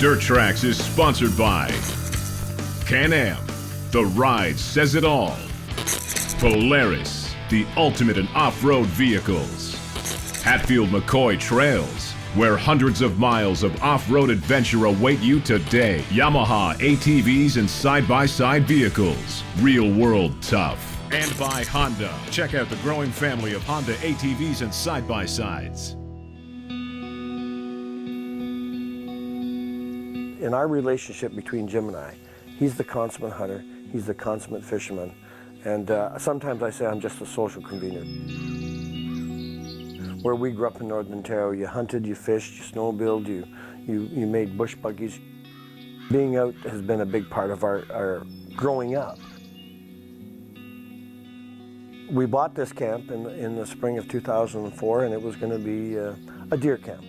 DirtTrax is sponsored by Can-Am, the ride says it all. Polaris, the ultimate in off-road vehicles. Hatfield-McCoy Trails, where hundreds of miles of off-road adventure await you today. Yamaha ATVs and side-by-side vehicles, real-world tough. And by Honda. Check out the growing family of Honda ATVs and side-by-sides. In our relationship between Jim and I, he's the consummate hunter, he's the consummate fisherman, and sometimes I say I'm just a social convener. Where we grew up in Northern Ontario, you hunted, you fished, you snowmobiled, you made bush buggies. Being out has been a big part of our growing up. We bought this camp in the spring of 2004, and it was going to be a deer camp.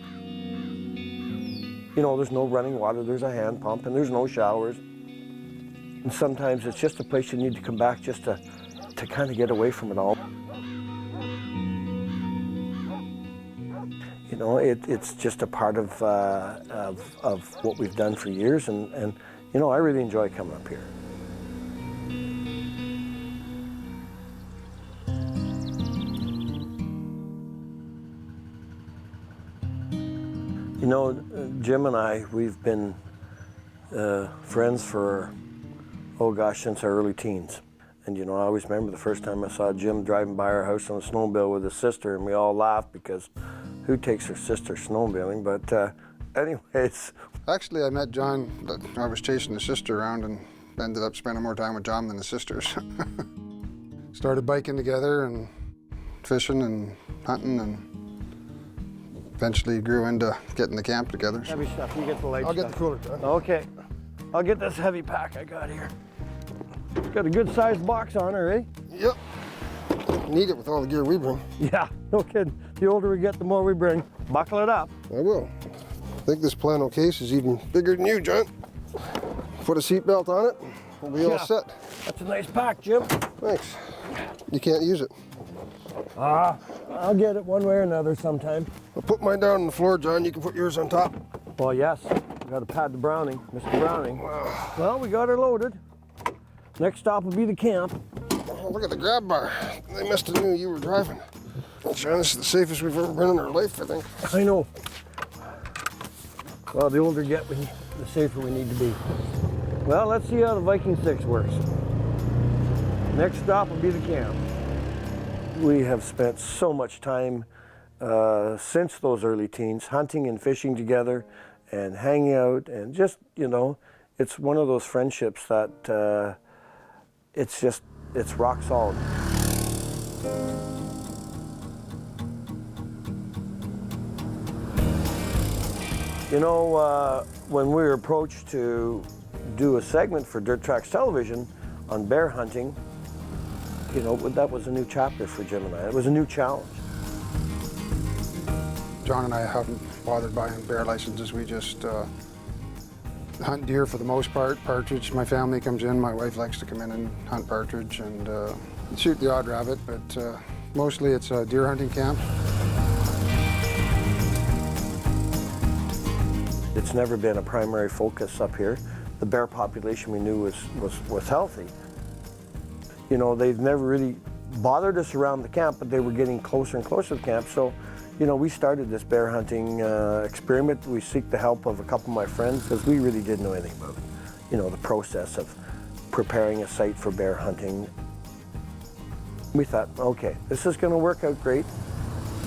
You know, there's no running water, there's a hand pump, and there's no showers. And sometimes it's just a place you need to come back just to kind of get away from it all. You know, it's just a part of what we've done for years, and you know, I really enjoy coming up here. You know, Jim and I, we've been friends for, oh gosh, since our early teens. And you know, I always remember the first time I saw Jim driving by our house on a snowmobile with his sister, and we all laughed because who takes their sister snowmobiling? But anyways. Actually, I met John, I was chasing his sister around and ended up spending more time with John than his sisters. Started biking together and fishing and hunting, and eventually grew into getting the camp together. Heavy stuff, you get the light I'll stuff. get the cooler, John. Okay, I'll get this heavy pack I got here. Got a good sized box on her, eh? Yep. Need it with all the gear we bring. Yeah, no kidding. The older we get, the more we bring. Buckle it up. I will. I think this plano case is even bigger than you, John. Put a seatbelt on it, we'll be all set. That's a nice pack, Jim. Thanks. You can't use it. I'll get it one way or another sometime. I'll put mine down on the floor, John. You can put yours on top. Well, yes. We got to pad the Browning, Mr. Browning. Well, we got her loaded. Next stop will be the camp. Oh, look at the grab bar. They must have knew you were driving. John, this is the safest we've ever been in our life, I think. I know. Well, the older we get, the safer we need to be. Well, let's see how the Viking 6 works. Next stop will be the camp. We have spent so much time since those early teens, hunting and fishing together and hanging out, and just, you know, it's one of those friendships that it's rock solid. You know, when we were approached to do a segment for DirtTrax television on bear hunting, you know, that was a new chapter for Jim and I. It was a new challenge. John and I haven't bothered buying bear licenses. We just hunt deer for the most part. Partridge, my family comes in. My wife likes to come in and hunt partridge and shoot the odd rabbit, but mostly it's a deer hunting camp. It's never been a primary focus up here. The bear population we knew was healthy. You know, they've never really bothered us around the camp, but they were getting closer and closer to the camp. So, you know, we started this bear hunting experiment. We seek the help of a couple of my friends because we really didn't know anything about, you know, the process of preparing a site for bear hunting. We thought, okay, this is going to work out great.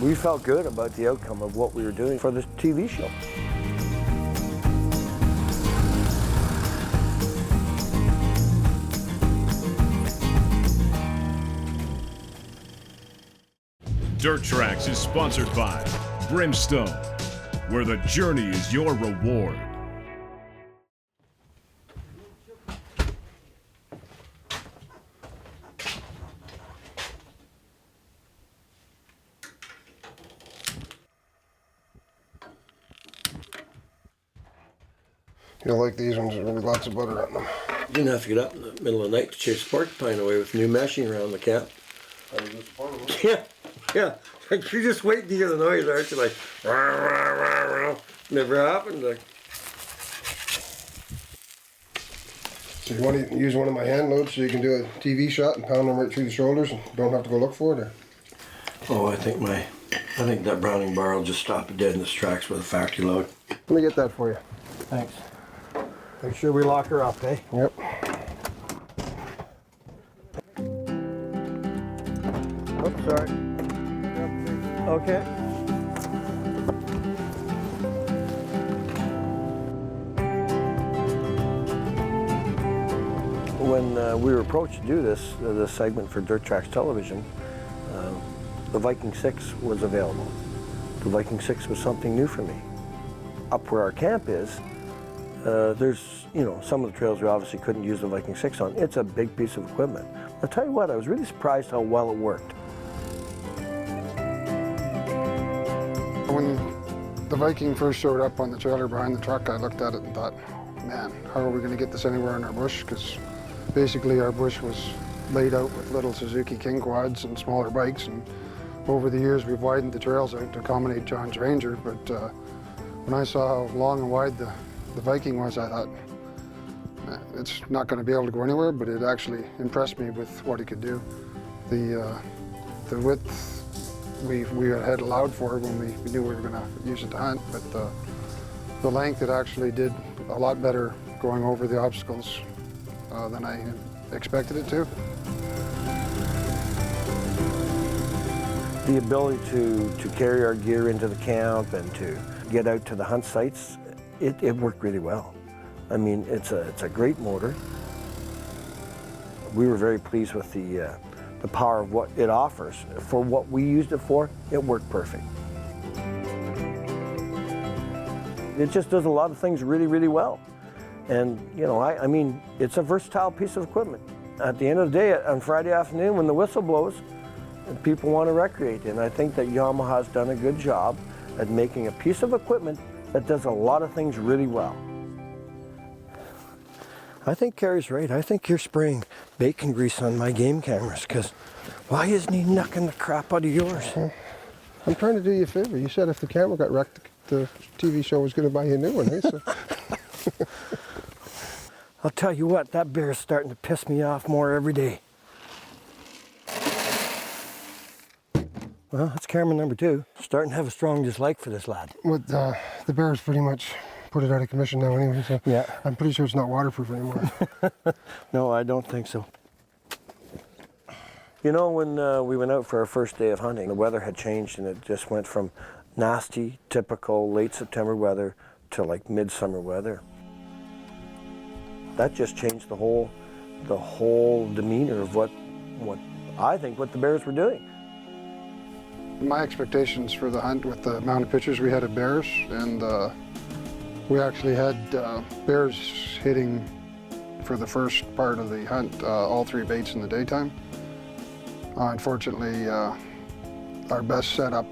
We felt good about the outcome of what we were doing for this TV show. DirtTrax is sponsored by Brimstone, where the journey is your reward. You'll like these ones, there's lots of butter on them. You didn't have to get up in the middle of the night to chase a porcupine away with new meshing around the camp. Yeah, yeah. Like, you're just waiting to hear the noise, aren't you? Like, rah, rah, rah, rah. Never happened. Like, So you want to use one of my hand loads so you can do a TV shot and pound them right through the shoulders and don't have to go look for it? Or? Oh, I think that Browning bar will just stop it dead in this Trax with a factory load. Let me get that for you. Thanks. Make sure we lock her up, eh? Yep. Oh, sorry. Okay. When we were approached to do this segment for DirtTrax television, the Viking 6 was available. The Viking 6 was something new for me. Up where our camp is, there's, some of the trails we obviously couldn't use the Viking 6 on. It's a big piece of equipment. I'll tell you what, I was really surprised how well it worked. When the Viking first showed up on the trailer behind the truck, I looked at it and thought, man, how are we going to get this anywhere in our bush? Because basically our bush was laid out with little Suzuki King quads and smaller bikes, and over the years we've widened the trails out to accommodate John's Ranger, but when I saw how long and wide the Viking was, I thought, man, it's not going to be able to go anywhere, but it actually impressed me with what it could do. The width we had allowed for when we knew we were going to use it to hunt, but the length, it actually did a lot better going over the obstacles than I expected it to. The ability to carry our gear into the camp and to get out to the hunt sites, it worked really well. I mean, it's a great motor. We were very pleased with the power of what it offers. For what we used it for, it worked perfect. It just does a lot of things really, really well. And, I mean, it's a versatile piece of equipment. At the end of the day, on Friday afternoon, when the whistle blows, people want to recreate. And I think that Yamaha's done a good job at making a piece of equipment that does a lot of things really well. I think Carrie's right. I think you're spraying bacon grease on my game cameras, because why isn't he knocking the crap out of yours? I'm trying to do you a favor. You said if the camera got wrecked, the TV show was going to buy you a new one, eh? So. I'll tell you what, that bear is starting to piss me off more every day. Well, that's camera number 2. Starting to have a strong dislike for this lad. Well, the bear's pretty much put it out of commission now anyway, so yeah. I'm pretty sure it's not waterproof anymore. No, I don't think so. When we went out for our first day of hunting, the weather had changed and it just went from nasty, typical late September weather to like midsummer weather. That just changed the whole demeanor of what the bears were doing. My expectations for the hunt with the amount of pictures we had of bears, and we actually had bears hitting for the first part of the hunt, all 3 baits in the daytime. Unfortunately, our best setup,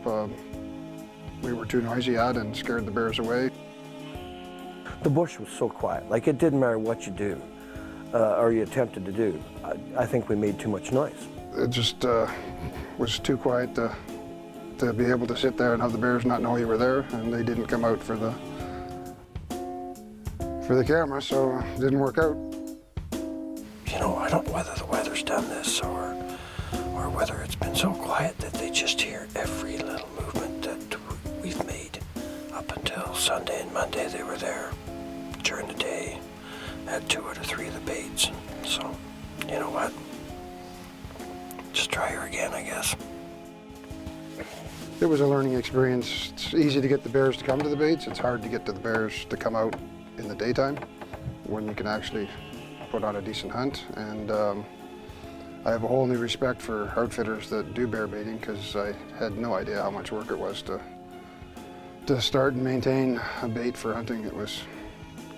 we were too noisy at and scared the bears away. The bush was so quiet, like it didn't matter what you do or you attempted to do. I think we made too much noise. It just was too quiet to be able to sit there and have the bears not know you were there, and they didn't come out for the camera, so it didn't work out. I don't know whether the weather's done this or whether it's been so quiet that they just hear every little movement that we've made. Up until Sunday and Monday, they were there during the day, had 2 out of 3 of the baits. So, you know what? Just try her again, I guess. It was a learning experience. It's easy to get the bears to come to the baits. It's hard to get the bears to come out in the daytime when you can actually put on a decent hunt. And I have a whole new respect for outfitters that do bear baiting, because I had no idea how much work it was to start and maintain a bait for hunting. It was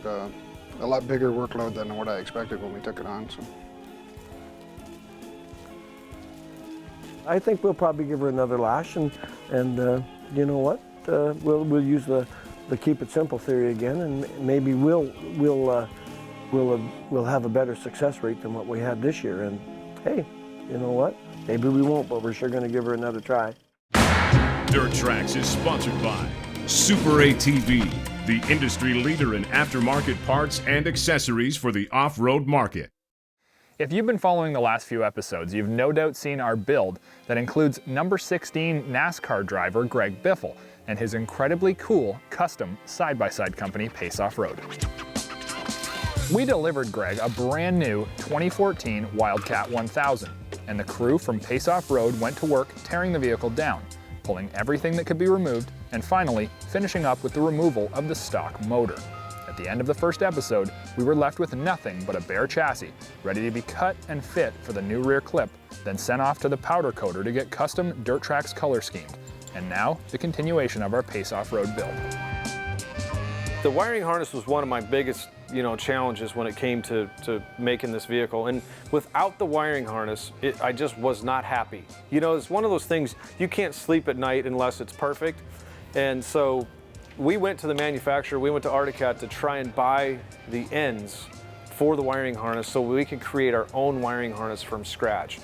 a lot bigger workload than what I expected when we took it on. So. I think we'll probably give her another lash, and you know what? We'll use the keep it simple theory again, and maybe we'll have a better success rate than what we had this year. And hey, you know what? Maybe we won't, but we're sure going to give her another try. DirtTrax is sponsored by Super ATV, the industry leader in aftermarket parts and accessories for the off-road market. If you've been following the last few episodes, you've no doubt seen our build that includes number 16 NASCAR driver Greg Biffle and his incredibly cool custom side-by-side company PACE Offroad. We delivered Greg a brand new 2014 Wildcat 1000, and the crew from PACE Offroad went to work tearing the vehicle down, pulling everything that could be removed, and finally finishing up with the removal of the stock motor. At the end of the first episode, we were left with nothing but a bare chassis, ready to be cut and fit for the new rear clip, then sent off to the powder coater to get custom DirtTrax color schemed. And now, the continuation of our PACE Offroad build. The wiring harness was one of my biggest, challenges when it came to making this vehicle. And without the wiring harness, I just was not happy. It's one of those things, you can't sleep at night unless it's perfect. And so we went to the manufacturer, we went to Wildcat to try and buy the ends for the wiring harness so we could create our own wiring harness from scratch.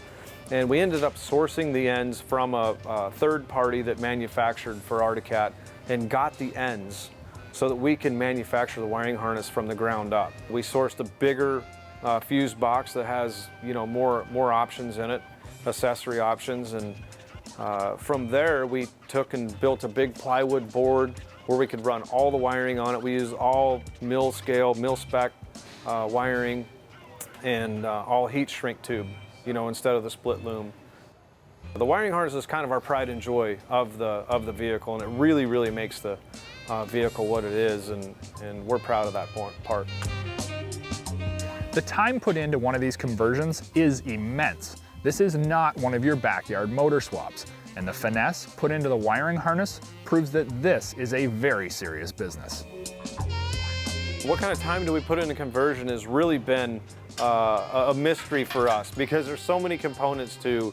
And we ended up sourcing the ends from a third party that manufactured for Wildcat and got the ends so that we can manufacture the wiring harness from the ground up. We sourced a bigger fuse box that has more options in it, accessory options, and from there we took and built a big plywood board where we could run all the wiring on it. We used all mil scale, mil spec wiring, and all heat shrink tube, instead of the split loom. The wiring harness is kind of our pride and joy of the vehicle, and it really, really makes the vehicle what it is, and we're proud of that part. The time put into one of these conversions is immense. This is not one of your backyard motor swaps, and the finesse put into the wiring harness proves that this is a very serious business. What kind of time do we put into conversion has really been a mystery for us, because there's so many components to,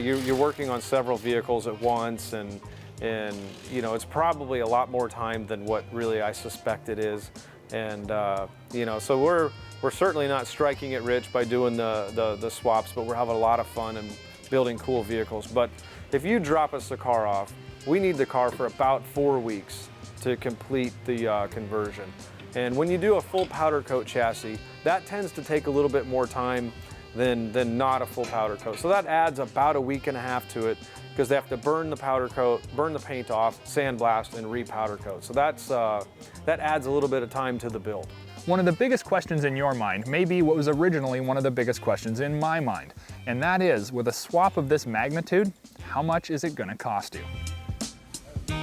you're working on several vehicles at once, and it's probably a lot more time than what really I suspect it is. And so we're certainly not striking it rich by doing the swaps, but we're having a lot of fun and building cool vehicles. But if you drop us the car off, we need the car for about 4 weeks to complete the conversion. And when you do a full powder coat chassis, that tends to take a little bit more time than not a full powder coat. So that adds about a week and a half to it, because they have to burn the powder coat, burn the paint off, sandblast, and re-powder coat. So that adds a little bit of time to the build. One of the biggest questions in your mind may be what was originally one of the biggest questions in my mind, and that is, with a swap of this magnitude, how much is it going to cost you?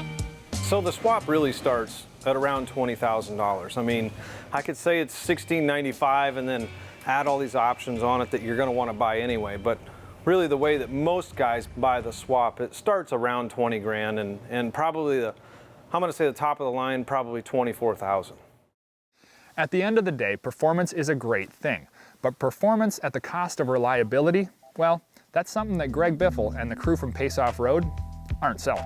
So the swap really starts at around $20,000. I mean, I could say it's $16.95 and then add all these options on it that you're going to want to buy anyway, but really the way that most guys buy the swap, it starts around 20 grand, and probably I'm going to say the top of the line, probably 24,000. At the end of the day, performance is a great thing, but performance at the cost of reliability, well, that's something that Greg Biffle and the crew from PACE Offroad aren't selling.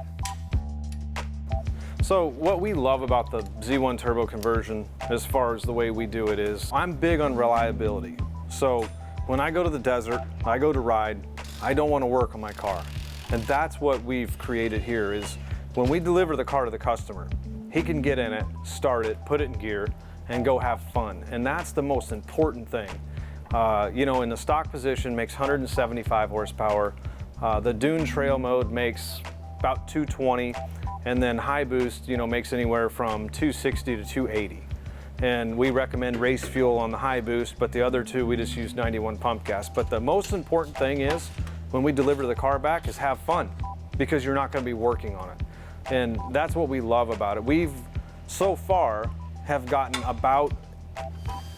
So what we love about the Z1 turbo conversion, as far as the way we do it, is I'm big on reliability. So when I go to the desert, I go to ride, I don't want to work on my car. And that's what we've created here, is when we deliver the car to the customer, he can get in it, start it, put it in gear, and go have fun. And that's the most important thing. In the stock position makes 175 horsepower. The dune trail mode makes about 220, and then high boost, makes anywhere from 260 to 280. And we recommend race fuel on the high boost, but the other two we just use 91 pump gas. But the most important thing is, when we deliver the car back, is have fun, because you're not going to be working on it. And that's what we love about it. We've so far have gotten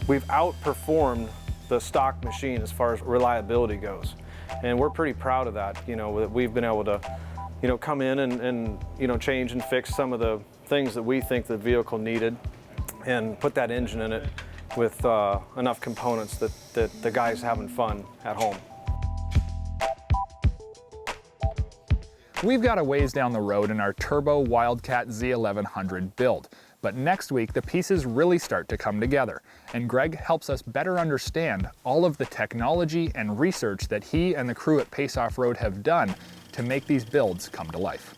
we've outperformed the stock machine as far as reliability goes. And we're pretty proud of that, that we've been able to, come in and change and fix some of the things that we think the vehicle needed, and put that engine in it with enough components that the guy's having fun at home. We've got a ways down the road in our turbo Wildcat Z1100 build, but next week the pieces really start to come together, and Greg helps us better understand all of the technology and research that he and the crew at PACE Offroad have done to make these builds come to life.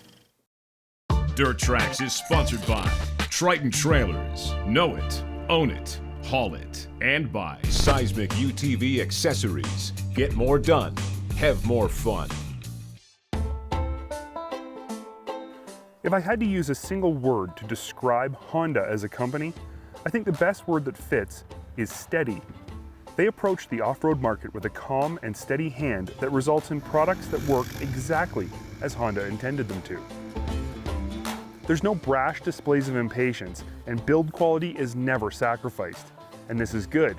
DirtTrax is sponsored by Triton Trailers. Know it, own it, haul it, and by Seismic UTV Accessories. Get more done, have more fun. If I had to use a single word to describe Honda as a company, I think the best word that fits is steady. They approach the off-road market with a calm and steady hand that results in products that work exactly as Honda intended them to. There's no brash displays of impatience, and build quality is never sacrificed. And this is good.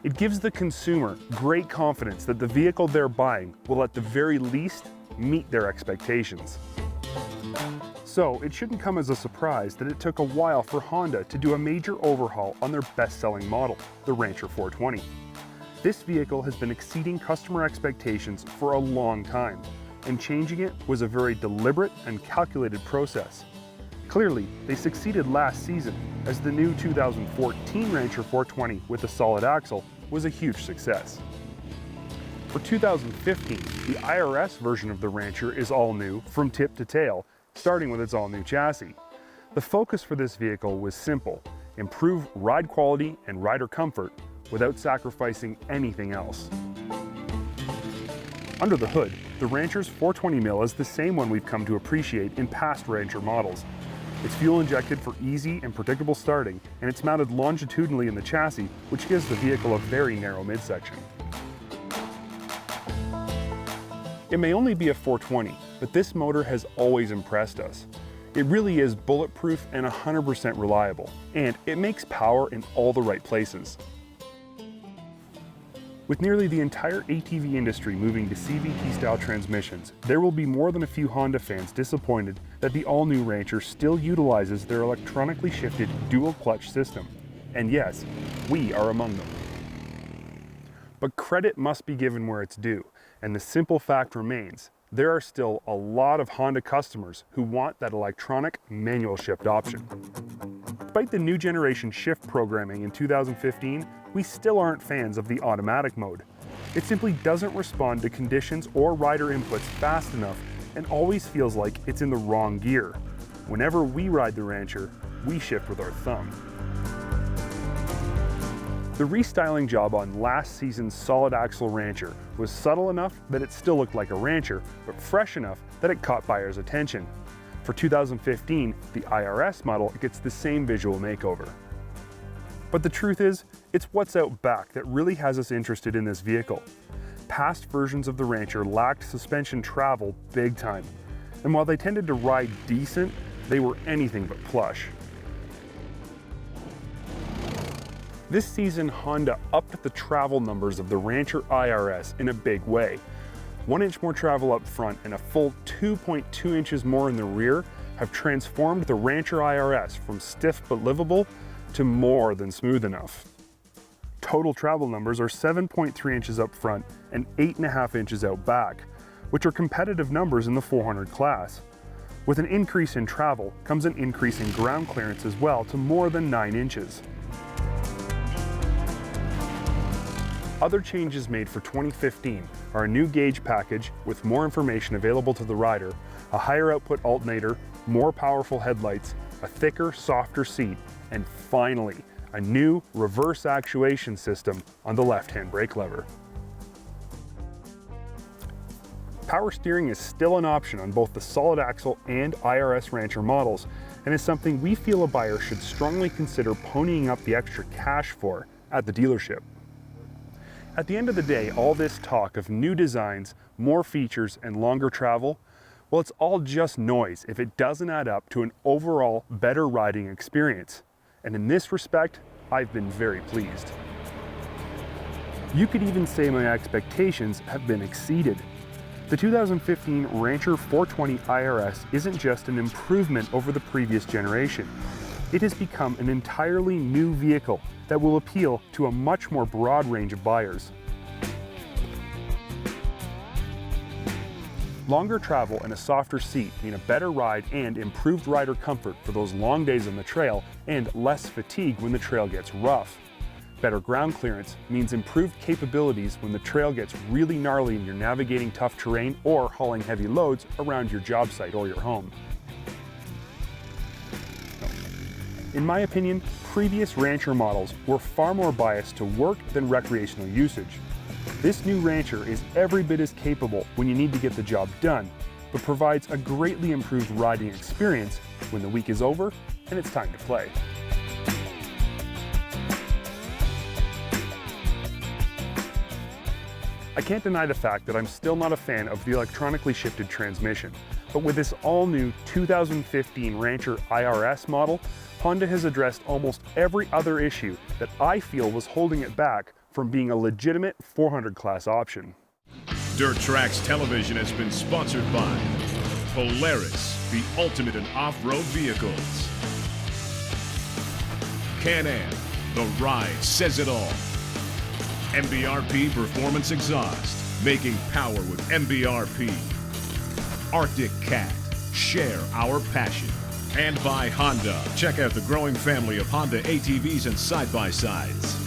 It gives the consumer great confidence that the vehicle they're buying will at the very least meet their expectations. So it shouldn't come as a surprise that it took a while for Honda to do a major overhaul on their best-selling model, the Rancher 420. This vehicle has been exceeding customer expectations for a long time, and changing it was a very deliberate and calculated process. Clearly, they succeeded last season, as the new 2014 Rancher 420 with a solid axle was a huge success. For 2015, the IRS version of the Rancher is all new from tip to tail, starting with its all-new chassis. The focus for this vehicle was simple: improve ride quality and rider comfort without sacrificing anything else. Under the hood, the Rancher's 420 mil is the same one we've come to appreciate in past Rancher models. It's fuel injected for easy and predictable starting, and it's mounted longitudinally in the chassis, which gives the vehicle a very narrow midsection. It may only be a 420, but this motor has always impressed us. It really is bulletproof and 100% reliable, and it makes power in all the right places. With nearly the entire ATV industry moving to CVT-style transmissions, there will be more than a few Honda fans disappointed that the all-new Rancher still utilizes their electronically shifted dual-clutch system. And yes, we are among them. But credit must be given where it's due, and the simple fact remains: there are still a lot of Honda customers who want that electronic manual shift option. Despite the new generation shift programming in 2015, we still aren't fans of the automatic mode. It simply doesn't respond to conditions or rider inputs fast enough and always feels like it's in the wrong gear. Whenever we ride the Rancher, we shift with our thumb. The restyling job on last season's solid axle Rancher was subtle enough that it still looked like a Rancher, but fresh enough that it caught buyers' attention. For 2015, the IRS model gets the same visual makeover. But the truth is, it's what's out back that really has us interested in this vehicle. Past versions of the Rancher lacked suspension travel big time, and while they tended to ride decent, they were anything but plush. This season, Honda upped the travel numbers of the Rancher IRS in a big way. 1 inch more travel up front and a full 2.2 inches more in the rear have transformed the Rancher IRS from stiff but livable to more than smooth enough. Total travel numbers are 7.3 inches up front and 8.5 inches out back, which are competitive numbers in the 400 class. With an increase in travel comes an increase in ground clearance as well to more than 9 inches. Other changes made for 2015 are a new gauge package with more information available to the rider, a higher output alternator, more powerful headlights, a thicker, softer seat, and finally, a new reverse actuation system on the left-hand brake lever. Power steering is still an option on both the solid axle and IRS Rancher models, and is something we feel a buyer should strongly consider ponying up the extra cash for at the dealership. At the end of the day, all this talk of new designs, more features, and longer travel, well, it's all just noise if it doesn't add up to an overall better riding experience. And in this respect, I've been very pleased. You could even say my expectations have been exceeded. The 2015 Rancher 420 IRS isn't just an improvement over the previous generation. It has become an entirely new vehicle that will appeal to a much more broad range of buyers. Longer travel and a softer seat mean a better ride and improved rider comfort for those long days on the trail and less fatigue when the trail gets rough. Better ground clearance means improved capabilities when the trail gets really gnarly and you're navigating tough terrain or hauling heavy loads around your job site or your home. In my opinion, previous Rancher models were far more biased to work than recreational usage. This new Rancher is every bit as capable when you need to get the job done, but provides a greatly improved riding experience when the week is over and it's time to play. I can't deny the fact that I'm still not a fan of the electronically shifted transmission, but with this all-new 2015 Rancher IRS model, Honda has addressed almost every other issue that I feel was holding it back from being a legitimate 400 class option. DirtTrax television has been sponsored by Polaris, the ultimate in off-road vehicles. Can-Am, the ride says it all. MBRP Performance Exhaust, making power with MBRP. Arctic Cat, share our passion. And by Honda, check out the growing family of Honda ATVs and side-by-sides.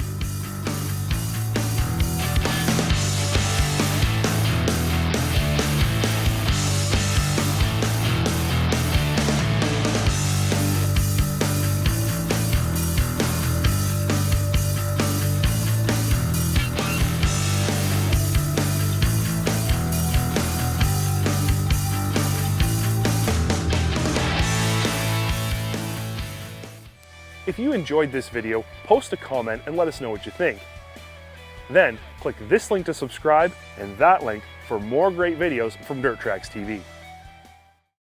If you enjoyed this video, post a comment and let us know what you think. Then, click this link to subscribe and that link for more great videos from DirtTrax TV.